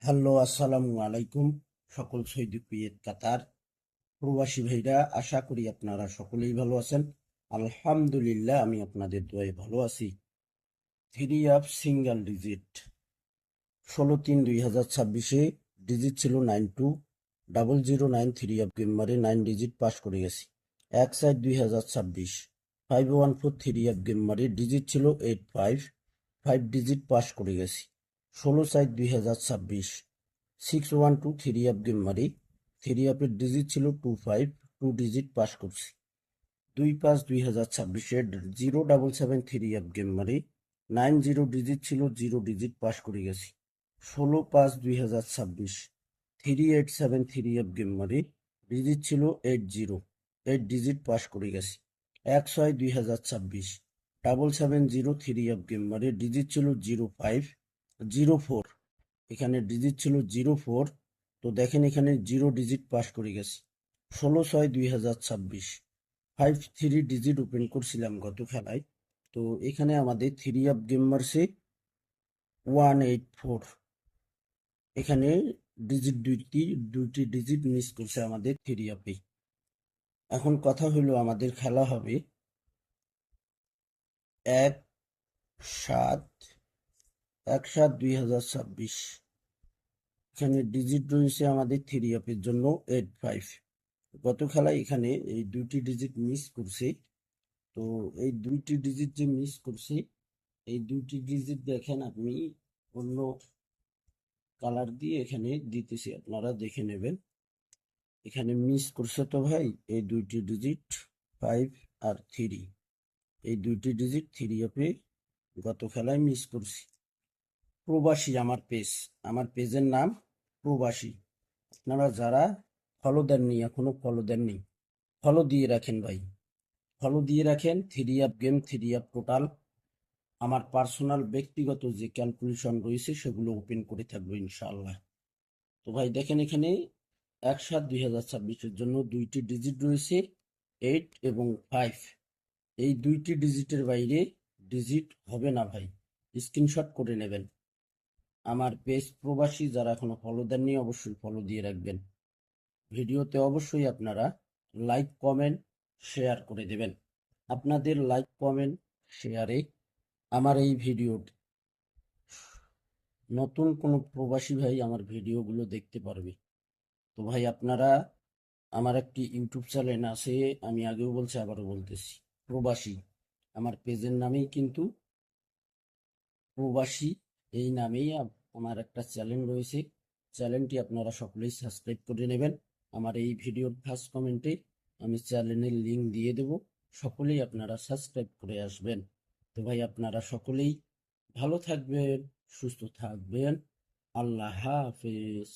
Hello, আসসালামু আলাইকুম। সকল সৌদি কুয়েত কাতার প্রবাসী ভাইরা, আশা করি আপনারা সকলেই ভালো আছেন। আলহামদুলিল্লাহ, আমি আপনাদের দোয়ায় ভালো আছি। Three up single digit 16/3/2026 digit ছিল 920093। থ্রি আপ গেম মারে 9 ডিজিট পাস করে গেছি। 1/7/2026 514 থ্রি আপ গেম মারে ডিজিট ছিল 85, 5 ডিজিট পাস করে গেছি। 16/7/2026 612 থ্রি আপ গেম মারি, থ্রি আপের ডিজিট ছিল 25, 2 ডিজিট পাস করছি। 2/5/2026 077 থ্রি আপ গেম মারি, 90 ডিজিট ছিল, 0 ডিজিট পাস করে গেছি। 16/5/2026 387 থ্রি আপ গেম মারি, ডিজিট ছিল 80, 8 ডিজিট পাস করে গেছি। 1/6/2026 770 থ্রি আপ গেম মারি, ডিজিট ছিল 0504, এখানে ডিজিট ছিল 04। তো দেখেন এখানে 0 ডিজিট পাস করে গেছি। 16/6/2026 3 ডিজিট ওপেন করছিলাম গত খেলায়। তো এখানে আমাদের থ্রি আপ গেম মারছে 184। এখানে দুইটি ডিজিট মিস করছে আমাদের থ্রি আপে। এখন কথা হলো, আমাদের খেলা হবে 1/7 1/7/2026। এখানে ডিজিট রয়েছে আমাদের থ্রি আপের জন্য 85। গত খেলায় এখানে এই দুইটি ডিজিট মিস করছে। তো এই দুইটি ডিজিট যে মিস করছে, এই দুইটি ডিজিট দেখেন আপনি অন্য কালার দিয়ে এখানে দিতেছি, আপনারা দেখে নেবেন। এখানে মিস করছে তো ভাই এই দুইটি ডিজিট 5 আর 3। এই দুইটি ডিজিট থ্রি আপে গত খেলায় মিস করছি। প্রবাসী আমার পেজের নাম প্রবাসী। আপনারা যারা ফলো দেননি, এখনো ফলো দেননি, ফলো দিয়ে রাখেন ভাই, ফলো দিয়ে রাখেন। Three up game, three up total, আমার পার্সোনাল ব্যক্তিগত যে ক্যালকুলেশন রয়েছে সেগুলো ওপেন করে থাকবো ইনশাআল্লাহ। তো ভাই দেখেন এখানে 1/7/2026-এর জন্য দুইটি ডিজিট রয়েছে 8 এবং 5। এই দুইটি ডিজিটের বাইরে ডিজিট হবে না ভাই, স্ক্রিনশট করে নেবেন। আমার পেজ প্রবাসী যারা এখনো ফলো দেননি অবশ্যই ফলো দিয়ে রাখবেন। ভিডিওতে অবশ্যই আপনারা লাইক, কমেন্ট, শেয়ার করে দেবেন। আপনাদের লাইক, কমেন্ট, শেয়ারে আমার এই ভিডিও নতুন কোনো প্রবাসী ভাই আমার ভিডিওগুলো দেখতে পারবে। তো ভাই আপনারা, আমার একটি ইউটিউব চ্যানেল আছে, আমি আগেও বলছি আবারও বলতেছি, প্রবাসী। আমার পেজের নামেই কিন্তু প্রবাসী, এই নামেই আমার একটা চ্যানেল রয়েছে। চ্যানেলটি আপনারা সকলেই সাবস্ক্রাইব করে নেবেন। আমার এই ভিডিওর ফার্স্ট কমেন্টে আমি চ্যানেলের লিঙ্ক দিয়ে দেব, সকলেই আপনারা সাবস্ক্রাইব করে আসবেন। তো ভাই আপনারা সকলেই ভালো থাকবেন, সুস্থ থাকবেন। আল্লাহ হাফেজ।